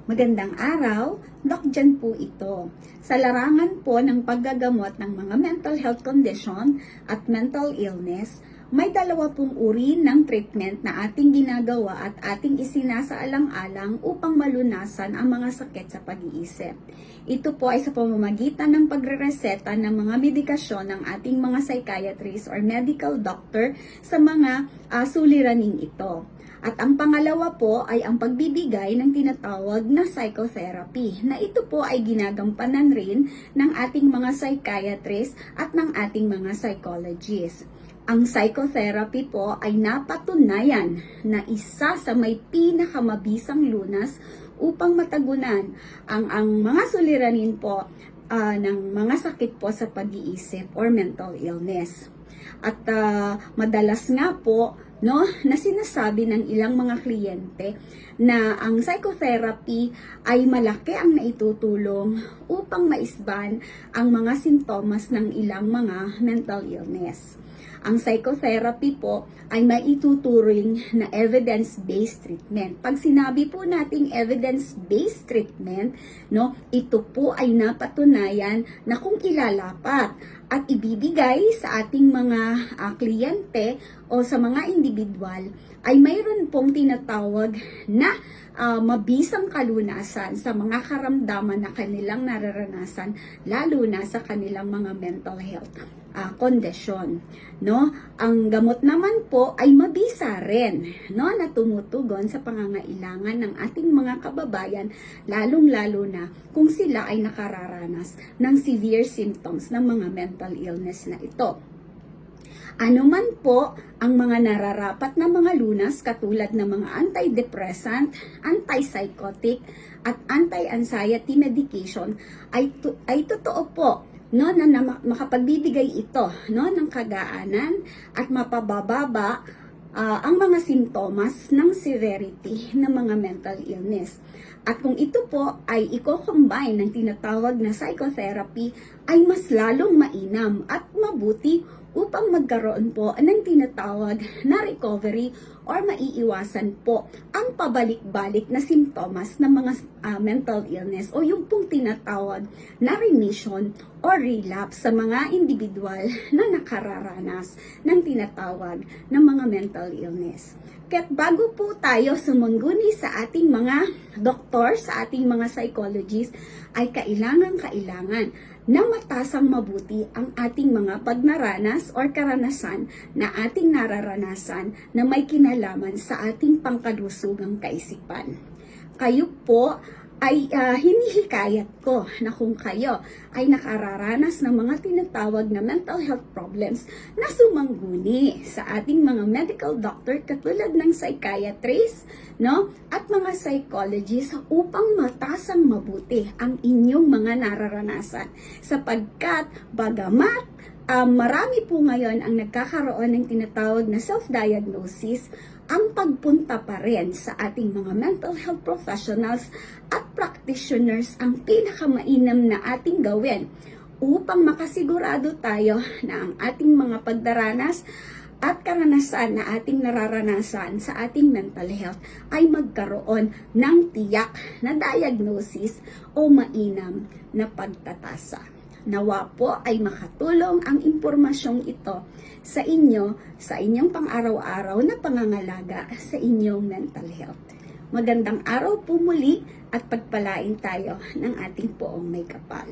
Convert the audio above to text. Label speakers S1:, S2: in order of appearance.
S1: Magandang araw, Doc Jan po ito. Sa larangan po ng paggagamot ng mga mental health condition at mental illness, may dalawa pong uri ng treatment na ating ginagawa at ating isinasaalang-alang upang malunasan ang mga sakit sa pag-iisip. Ito po ay sa pamamagitan ng pagrereseta ng mga medikasyon ng ating mga psychiatrist or medical doctor sa mga suliraning ito. At ang pangalawa po ay ang pagbibigay ng tinatawag na psychotherapy na ito po ay ginagampanan rin ng ating mga psychiatrist at ng ating mga psychologists. Ang psychotherapy po ay napatunayan na isa sa may pinakamabisang lunas upang matagunan ang mga suliranin po ng mga sakit po sa pag-iisip or mental illness. At madalas nga po na sinasabi ng ilang mga kliyente na ang psychotherapy ay malaki ang naitutulong upang maisban ang mga sintomas ng ilang mga mental illness. Ang psychotherapy po ay maituturing na evidence-based treatment. Pag sinabi po nating evidence-based treatment, ito po ay napatunayan na kung ilalapat at ibibigay sa ating mga kliyente o sa mga individual ay mayroon pong tinatawag na mabisang kalunasan sa mga karamdaman na kanilang nararanasan, lalo na sa kanilang mga mental health kondisyon. Ang gamot naman po ay mabisa rin na tumutugon sa pangangailangan ng ating mga kababayan, lalong-lalo na kung sila ay nakararanas ng severe symptoms ng mga mental illness na ito. Ano man po ang mga nararapat na mga lunas katulad ng mga antidepressant, antipsychotic at anti-anxiety medication ay totoo po na makapagbibigay ito ng kagaanan at mapabababa ang mga sintomas ng severity ng mga mental illness. At kung ito po ay i-combine ng tinatawag na psychotherapy, ay mas lalong mainam at mabuti upang magkaroon po ng tinatawag na recovery or maiiwasan po ang pabalik-balik na sintomas ng mga mental illness o yung pong tinatawag na remission or relapse sa mga individual na nakararanas ng tinatawag ng mga mental illness. Kaya't bago po tayo sumangguni sa ating mga doktor, sa ating mga psychologists, ay kailangan na matasang mabuti ang ating mga pagnaranas or karanasan na ating nararanasan na may kinalaman sa ating pangkalusugang kaisipan. Kayo po ay hinihikayat ko na kung kayo ay nakararanas ng mga tinatawag na mental health problems na sumangguni sa ating mga medical doctor katulad ng psychiatrist at mga psychologists upang matasang mabuti ang inyong mga nararanasan sapagkat bagamat marami po ngayon ang nagkakaroon ng tinatawag na self-diagnosis, ang pagpunta pa rin sa ating mga mental health professionals at practitioners ang pinakamainam na ating gawin upang makasigurado tayo na ang ating mga pagdaranas at karanasan na ating nararanasan sa ating mental health ay magkaroon ng tiyak na diagnosis o mainam na pagtatasa. Nawa po ay makatulong ang impormasyong ito sa inyo, sa inyong pang-araw-araw na pangangalaga sa inyong mental health. Magandang araw po muli at pagpalain tayo ng ating poong may kapal.